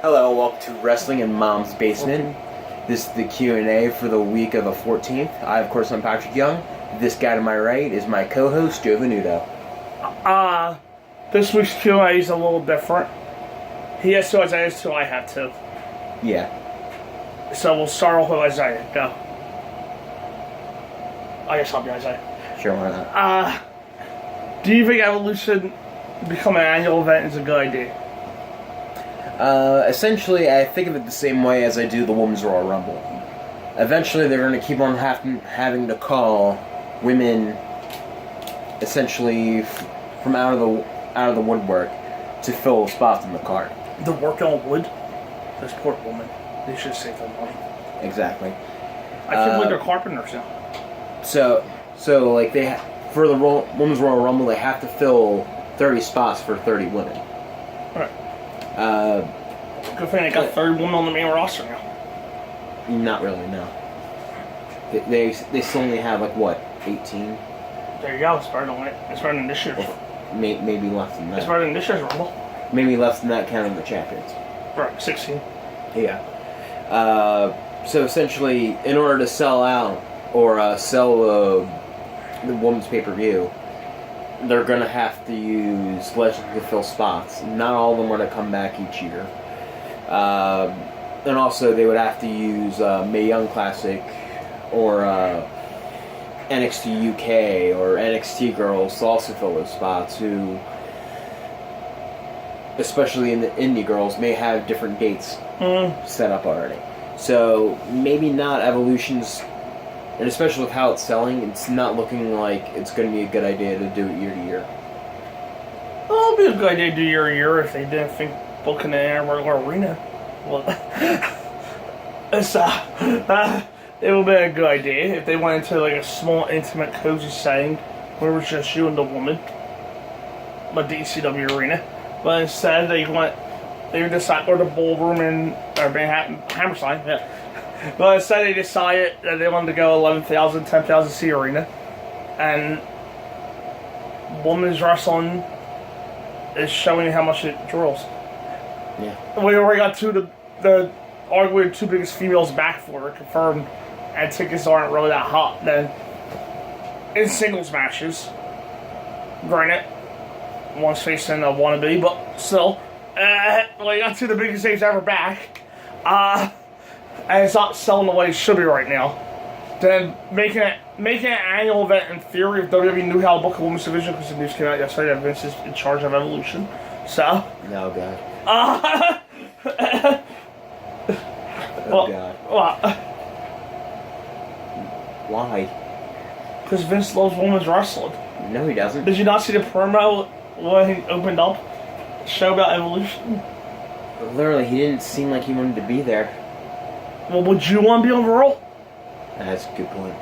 Hello, welcome to Wrestling in Mom's Basement. This is the Q&A for the week of the 14th. Of course, I'm Patrick Young. This guy to my right is my co-host, Joe Venuto. This week's Q&A is a little different. He has two Isaiahs, so I have two. Yeah. So we'll start off with Isaiah. Go. I guess I'll be Isaiah. Sure, why not? Do you think Evolution becoming an annual event is a good idea? Essentially, I think of it the same way as I do the Women's Royal Rumble. Eventually, they're going to keep on having to call women, essentially, from out of the woodwork to fill spots in the card. They're working on wood? Those poor women. They should save their money. Exactly. I can't believe they're carpenters now. So like for the Women's Royal Rumble, they have to fill 30 spots for 30 women. Right. Good thing they got 30 women on the main roster now. Not really, no. They still only have, 18? There you go. It's better than this year's. Maybe less than that. It's better than this year's Rumble. Maybe less than that, counting the champions. Right, 16. Yeah. So essentially, in order to sell out or sell the women's pay-per-view, they're going to have to use legends to fill spots. Not all of them are going to come back each year. And also, they would have to use Mae Young Classic or NXT UK or NXT girls to also fill those spots, who, especially in the indie girls, may have different dates set up already. So maybe not Evolution's, and especially with how it's selling, it's not looking like it's going to be a good idea to do it year to year. Well, it'll be a good idea to do year to year if they didn't think booking an Amarillo Arena. Well, it would be a good idea if they went into a small, intimate, cozy setting where it was just you and the woman, like the ECW Arena. But instead, they decided, or the ballroom in Hammerstein, yeah. But instead, they decided that they wanted to go 11,000, 10,000 seat arena, and women's wrestling is showing how much it draws. Yeah. We already got arguably the two biggest females back for it, confirmed, and tickets aren't really that hot. Then, in singles matches, granted, one's facing a wannabe, but still, we got two of the biggest names ever back, and it's not selling the way it should be right now. Then making an annual event in theory, if WWE knew how to book a women's division, because the news came out yesterday that Vince is in charge of Evolution. So. Oh God. Oh God. Why? Because Vince loves women's wrestling. No, he doesn't. Did you not see the promo when he opened up the show about Evolution? Literally, he didn't seem like he wanted to be there. Well, would you want to be on Raw? That's a good point.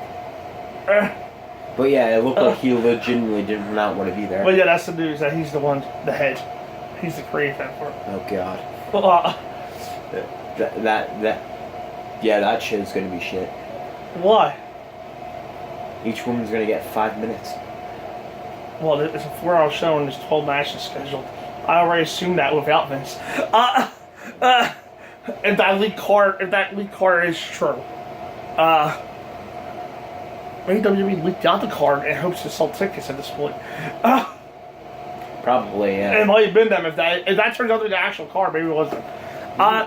But yeah, it looked like he legitimately did not want to be there. But yeah, that's the news, that he's the head. He's the creative for it. Oh God. That shit's gonna be shit. Why? Each woman's gonna get 5 minutes. Well, it's a 4-hour show and there's 12 matches scheduled. I already assumed that without Vince. If that leak card is true, maybe WWE leaked out the card and hopes to sell tickets at this point. Probably, yeah. It might have been them if that turns out to be the actual card. Maybe it wasn't.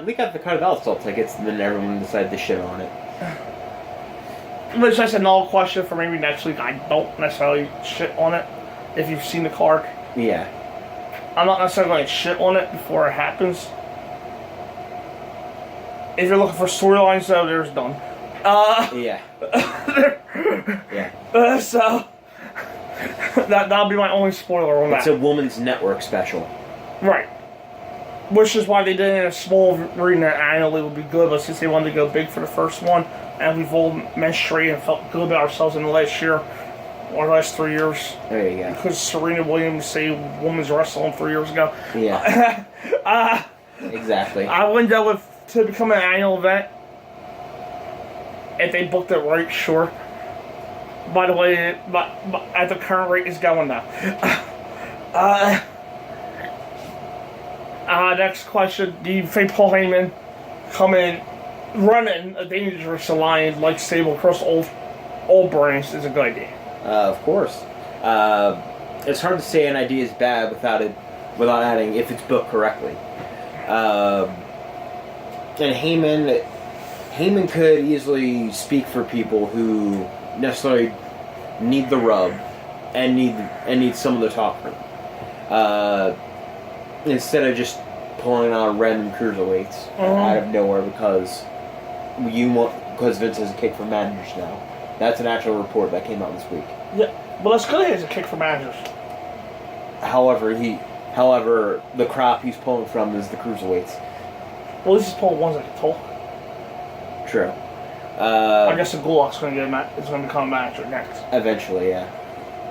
We got the card that'll sell tickets, and then everyone decided to shit on it. It's just another question for maybe next week. I don't necessarily shit on it if you've seen the card. Yeah. I'm not necessarily going to shit on it before it happens. If you're looking for storylines, though, there's none. Yeah. Yeah. So that'll be my only spoiler on that. It's a woman's network special. Right. Which is why they did it in a small arena annually would be good, but since they wanted to go big for the first one, and we've all menstruated and felt good about ourselves in the last year, or the last 3 years. There you go. Because Serena Williams saved women's wrestling 3 years ago. Yeah. Exactly. I wouldn't go to become an annual event. If they booked it right, sure. By the way, but at the current rate, it's going now. Next question. Do you think Paul Heyman coming, running a dangerous alliance like stable across all brands is a good idea? Of course. It's hard to say an idea is bad without adding if it's booked correctly. And Heyman could easily speak for people who necessarily need the rub and need someone to talk for them. Instead of just pulling out random cruiserweights out of nowhere because Vince has a kick for managers now. That's an actual report that came out this week. Yeah, well, that's good. He has a kick for managers. However, the crop he's pulling from is the cruiserweights. Well, this is Paul ones that can talk. True. I guess the Gulak's going to become a manager next. Eventually, yeah.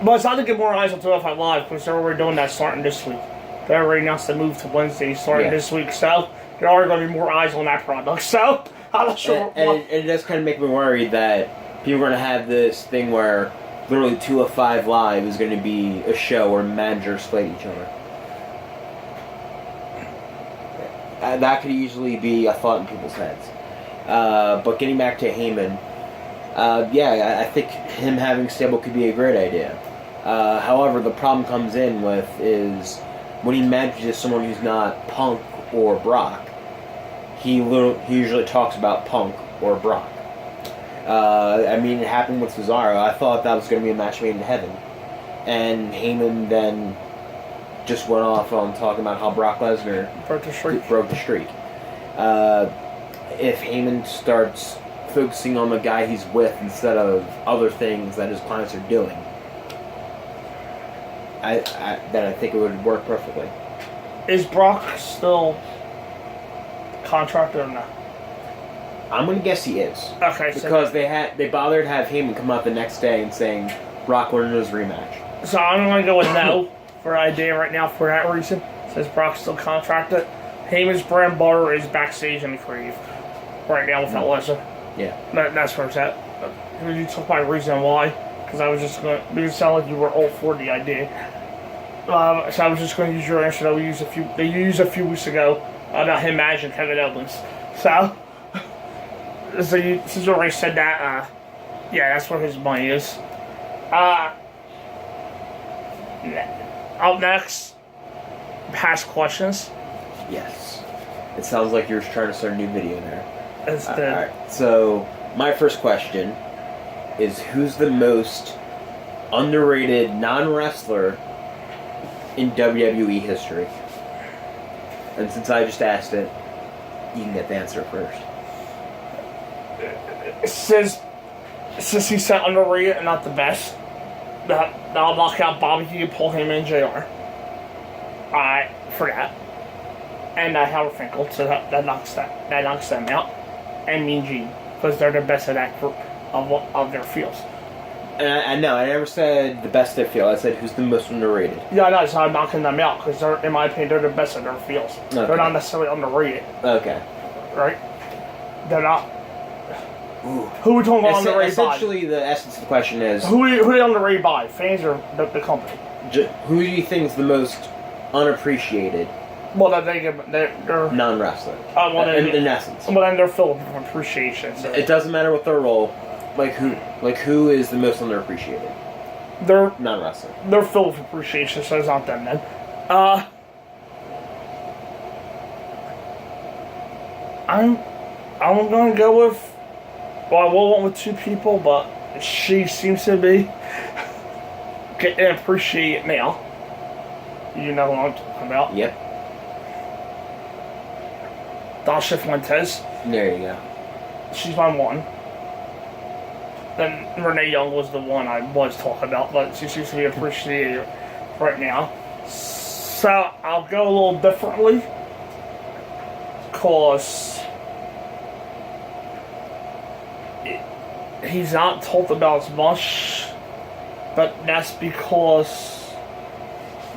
But it's not to get more eyes on 205 Live because they're already doing that starting this week. They already announced the move to Wednesday starting this week, so there are going to be more eyes on that product. So I'm not sure. And it does kind of make me worried that people are going to have this thing where literally 205 Live is going to be a show where managers fight each other. That could easily be a thought in people's heads. But getting back to Heyman, I think him having stable could be a great idea. However, the problem comes in with is when he manages someone who's not Punk or Brock, he usually talks about Punk or Brock. It happened with Cesaro. I thought that was going to be a match made in heaven. And Heyman then just went off on talking about how Brock Lesnar broke the streak. If Heyman starts focusing on the guy he's with instead of other things that his clients are doing, then I think it would work perfectly. Is Brock still contracted or not? I'm gonna guess he is. Okay, because they bothered to have Heyman come out the next day and saying Brock wanted his rematch. So I'm gonna go with no for idea right now for that reason. Since Brock's still contracted, Heyman's brand butter is backstage and creative right now without Lesnar. Yeah, that's where it's at. You took my reason why, because I was just going to. It sounded like you were all for the idea. So I was just going to use your answer that they used a few weeks ago about him managing Kevin Owens. So since you already said that, that's where his money is. Up next, past questions. Yes. It sounds like you're trying to start a new video there. Alright, so my first question is who's the most underrated non-wrestler in WWE history? And since I just asked it, you can get the answer first. Since he said underrated and not the best, that'll knock out Bobby Heenan, Paul Heyman, and JR. For that. And Howard Finkel, so that knocks them out. And Mean Gene, because they're the best of that group of their fields. And I know, I never said the best of their field. I said who's the most underrated. Yeah, I know, so I'm knocking them out, because in my opinion, they're the best of their fields. Okay. They're not necessarily underrated. Okay. Right? They're not. Ooh. Who are we talking about underrated by? Essentially, the essence of the question is... Who are they underrated by? Fans or the company? Who do you think is the most unappreciated? Well, they're non-wrestler. In essence. Well, then they're filled with appreciation. So. It doesn't matter what their role. Who is the most underappreciated? They're non-wrestler. They're filled with appreciation, so it's not them then. I'm gonna go with. Well, I went with two people, but she seems to be getting appreciated now. You know what I'm talking about? Yep. Dasha Fuentes. There you go. She's my one. Then Renee Young was the one I was talking about, but she seems to be appreciated right now. So I'll go a little differently. Because he's not talked about as much, but that's because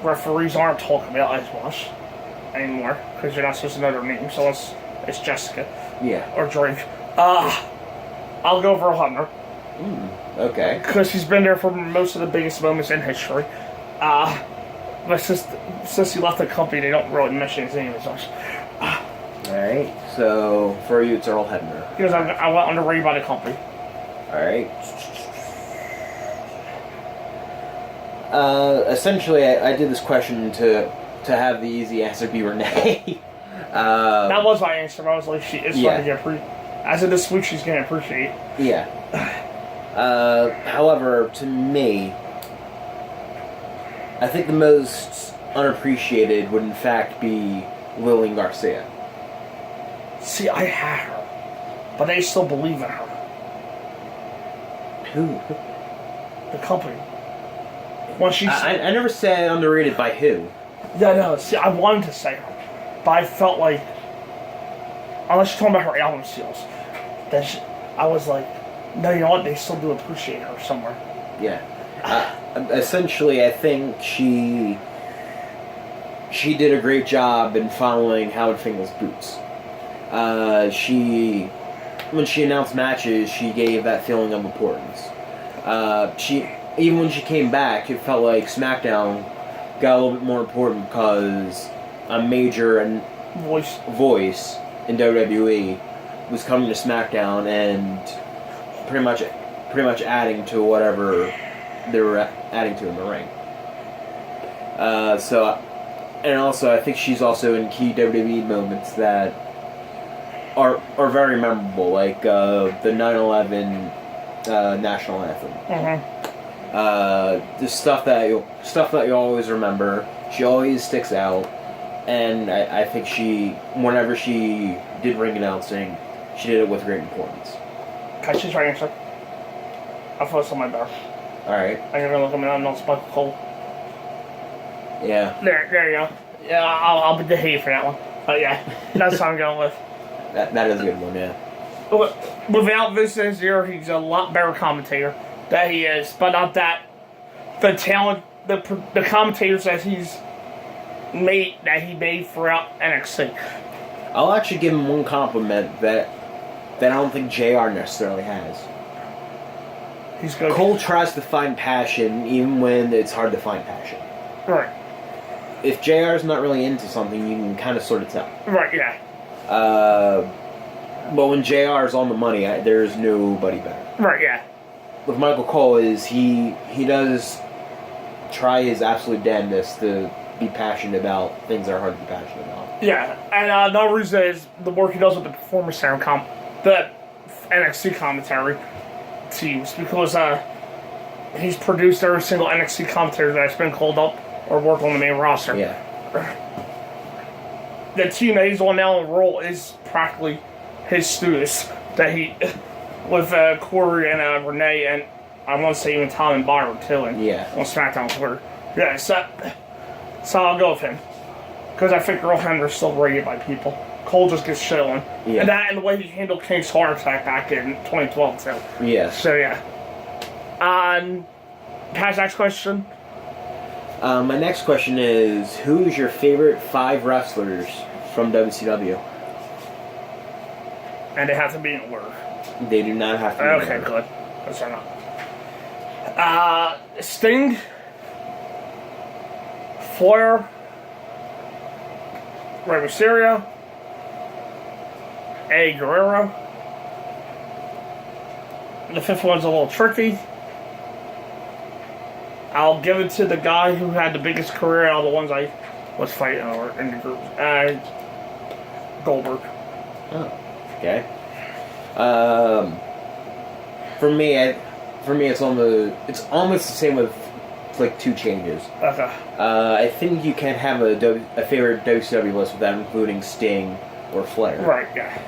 referees aren't talking about as much anymore, because you're not supposed to know their name, so it's Jessica. Yeah. Or Drake. I'll go for Hunter. Okay. Because he's been there for most of the biggest moments in history. But since he left the company, they don't really mention his name as much. Alright, so for you, it's Earl Hebner. Because I went underrated by the company. Alright. Essentially, I did this question to have the easy answer be Renee. That was my answer. I was like, she is Yeah. starting to get appreciated. As of this week, she's getting appreciated. Yeah. However, to me, I think the most unappreciated would in fact be Lillian Garcia. See, I had her, but they still believe in her. Who? The company. When she, I never said underrated by who. yeah, no. See, I wanted to say her, but I felt like, unless you're talking about her album sales, then I was like, no, you know what? They still do appreciate her somewhere. Yeah. Essentially, I think she did a great job in following Howard Finkel's boots. When she announced matches, she gave that feeling of importance. Even when she came back, it felt like SmackDown got a little bit more important because a major voice in WWE was coming to SmackDown and pretty much adding to whatever they were adding to in the ring. And also I think she's also in key WWE moments that are very memorable, like the 9/11 national anthem. Mm-hmm. The stuff that you always remember. She always sticks out, and I think whenever she did ring announcing, she did it with great importance. Can I choose right answer? I thought something better. Alright. I'm gonna look at me. I'm not Michael Cole. Yeah. There you go. Yeah, I'll be the hate for that one. But yeah, that's what I'm going with. That is a good one, yeah. Without Vince here, he's a lot better commentator that he is. But not that the talent, the commentators that he made throughout NXT. I'll actually give him one compliment that I don't think JR necessarily has. He's good. Cole tries to find passion even when it's hard to find passion. Right. If JR's not really into something, you can kind of sort of tell. Right, yeah. But when JR's on the money, there's nobody better. Right, yeah. With Michael Cole he does try his absolute damnedest to be passionate about things that are hard to be passionate about. Yeah, and another reason is the work he does with the Performance Center the NXT commentary teams, because he's produced every single NXT commentator that's been called up or worked on the main roster. Yeah. The team that he's on now in Raw is practically his students that he, with Corey and Renee, and I want to say even Tom and Byron too, and on SmackDown Twitter. Yeah, so I'll go with him, because I think Earl Hebner's still rated by people. Cole just gets shit on. Yeah. And that and the way he handled King's heart attack back in 2012 too. Yeah. So yeah. Pat's next question. My next question is, who's your favorite 5 wrestlers from WCW? And they have to be in order. They do not have to be Okay, in order. good. Because they're not. Sting, Flair, Rey Mysterio, Eddie Guerrero. The 5th one's a little tricky. I'll give it to the guy who had the biggest career out of the ones I was fighting over in the group. Goldberg. Oh, okay. For me, it's almost the same with like 2 changes. Okay. I think you can have a favorite WCW list without including Sting or Flair. Right. Yeah.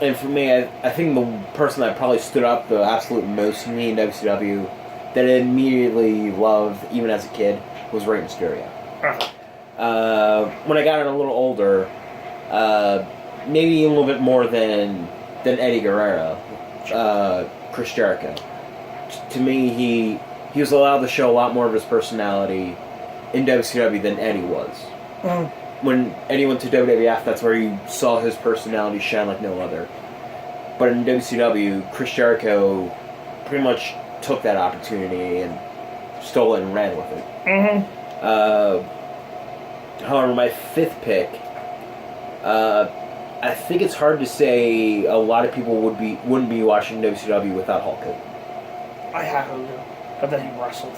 And for me, I think the person that probably stood up the absolute most to me in WCW that I immediately loved, even as a kid, was Rey Mysterio. Okay. When I got a little older, maybe a little bit more than Eddie Guerrero, Chris Jericho. To me, he was allowed to show a lot more of his personality in WCW than Eddie was. Mm. When Eddie went to WWF, that's where you saw his personality shine like no other. But in WCW, Chris Jericho pretty much took that opportunity and stole it and ran with it. However, my fifth pick, I think it's hard to say a lot of people wouldn't be watching WCW without Hulk Hogan. I have Hogan, but then he wrestled.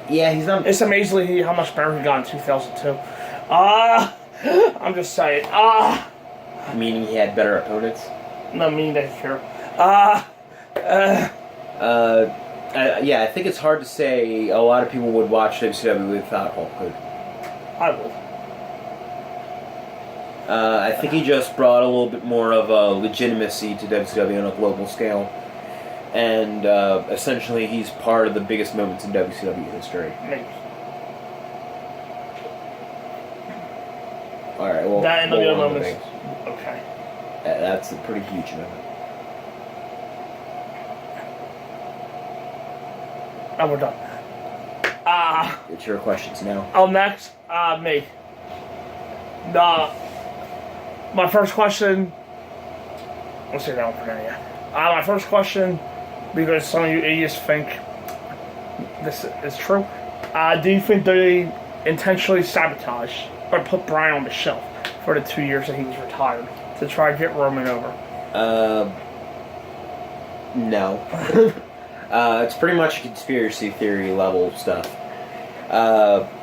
Yeah, he's not. It's amazing how much better he got in 2002. I'm just saying. Meaning he had better opponents? No, meaning they care. Yeah, I think it's hard to say a lot of people would watch WCW without Hulk Hogan. I would. I think he just brought a little bit more of a legitimacy to WCW on a global scale. And essentially, he's part of the biggest moments in WCW history. Maybe. Alright, well, that and the other moments. Okay. That's a pretty huge moment. And we're done. It's your questions now. Next, me. My first question. Let's say that one for now, yeah. My first question, because some of you idiots think this is true. Do you think they intentionally sabotaged or put Bryan on the shelf for the 2 years that he was retired to try to get Roman over? No. It's pretty much conspiracy theory level stuff.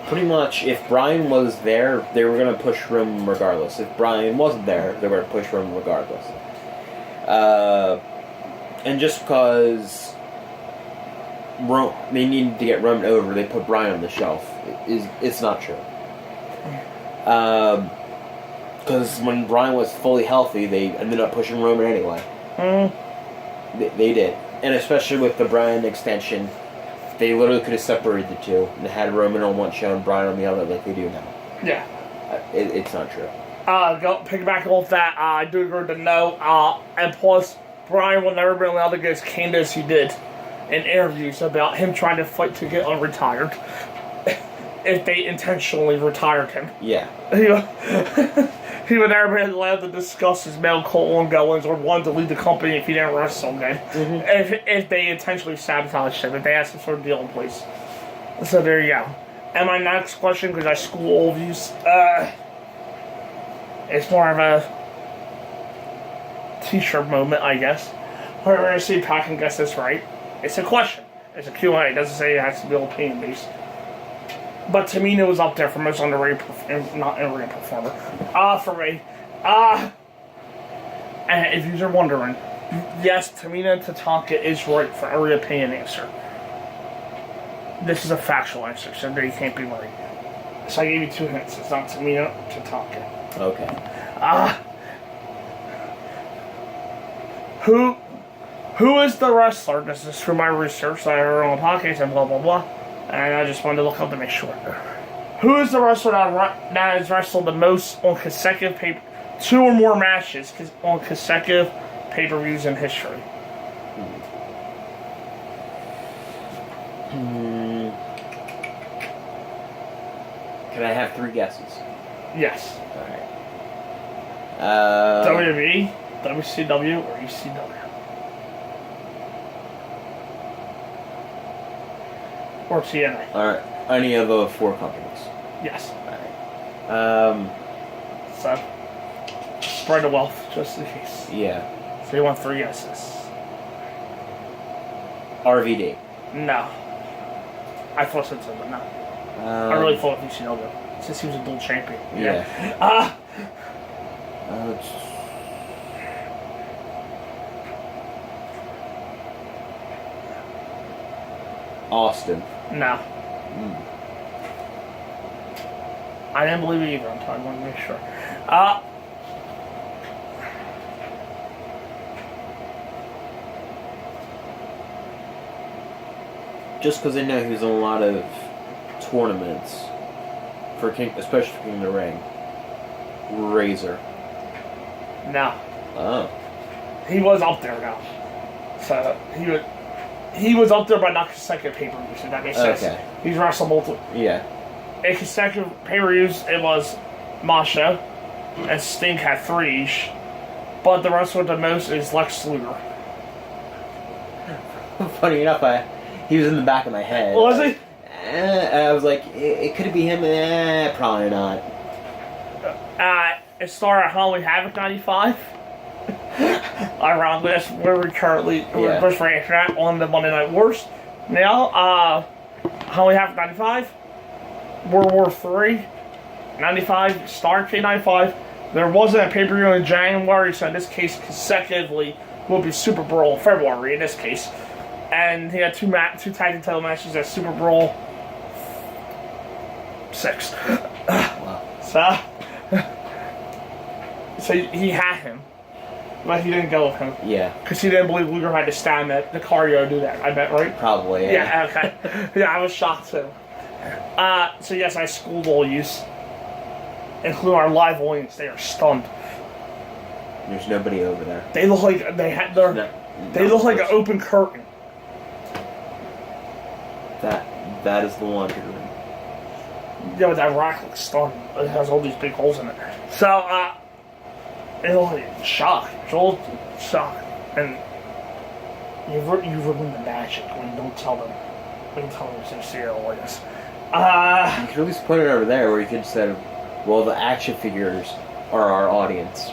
Pretty much, if Bryan was there, they were going to push Roman regardless. If Bryan wasn't there, they were going to push Roman regardless. And just because they needed to get Roman over, they put Bryan on the shelf. It's not true. Because when Bryan was fully healthy, they ended up pushing Roman anyway. They did. And especially with the Bryan extension, they literally could have separated the two and had Roman on one show and Bryan on the other like they do now. Yeah. It's not true. Piggyback off that, I do agree with the no. And plus, Bryan will never be allowed to get as candid as he did in interviews about him trying to fight to get unretired if they intentionally retired him. Yeah. He would never be allowed to discuss his medical ongoings or wanted to leave the company if he didn't wrestle again. If they intentionally sabotaged him, if they had some sort of deal in place. So there you go. And my next question, because I school all of you, it's more of a t-shirt moment, I guess. We're going to see if I can guess this right. It's a question. It's a Q&A. It doesn't say it has to be opinion based. But Tamina was up there for most underrated, not in-ring performer. For me. And if you're wondering, yes, Tamina Tatanka is right for every opinion answer. This is a factual answer, so there you can't be right. So I gave you 2 hints. It's not Tamina Tatanka. Okay. Who is the wrestler? This is through my research that I heard on the podcast and blah blah blah. And I just wanted to look up to make sure. Who is the wrestler that has wrestled the most on consecutive 2 or more matches on consecutive pay-per-views in history? Can I have 3 guesses? Yes. Alright. WWE, WCW, or ECW? Or TNA? Alright. Any of the 4 companies? Yes. Alright. So, spread the wealth, just in case. Yeah. So you want 3 guesses? RVD. No. I thought so too, but no. I really thought WCW, since he was a dual champion. Yeah. Austin. No. I didn't believe it either. I wanted to make sure. Just because I know he was in a lot of tournaments, especially for King of the Ring. Razor. No. Oh. He was up there now. So he was up there by not consecutive pay-per-views, if that makes sense. Okay. He's wrestled multiple. Yeah. In consecutive pay-per-views, it was Masha, and Sting had 3 each. But the wrestler with the most is Lex Luger. Funny enough, He was in the back of my head. Was he? I was like, it could be him. Probably not. It started at Halloween Havoc 95. Ironically, that's where we're first reaction at on the Monday Night Wars. Now, Halloween Havoc 95, World War III, 95, Starcade 95. There wasn't a pay-per-view in January, so in this case, consecutively, will be Super Brawl in February, in this case. And he had two tag team title matches at Super Brawl 6. Wow. So he had him, but he didn't go with him. Yeah. Because he didn't believe Luger had the stamina, the cardio to do that, I bet, right? Probably, yeah. Yeah, okay. Yeah, I was shocked too. So yes, I schooled all yous, including our live audience. They are stunned. There's nobody over there. They look like they look like an open curtain. That is the laundry room. Yeah, but that rack looks stunned. It has all these big holes in it. So, they look like shock. Joel's shocked. And you ruin the magic when you don't tell them. When you tell them it's a serial like this. You could at least put it over there where you could say, well, the action figures are our audience.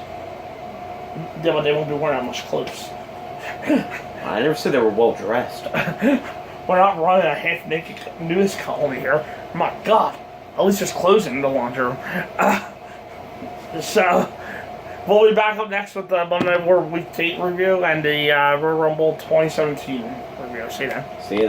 Yeah, but they won't be wearing that much clothes. I never said they were well dressed. We're not running a half-naked news colony here. My God. At least there's clothes in the laundry room. So, we'll be back up next with the Monday Night War Week 8 review and the Royal Rumble 2017 review. See you then. See you.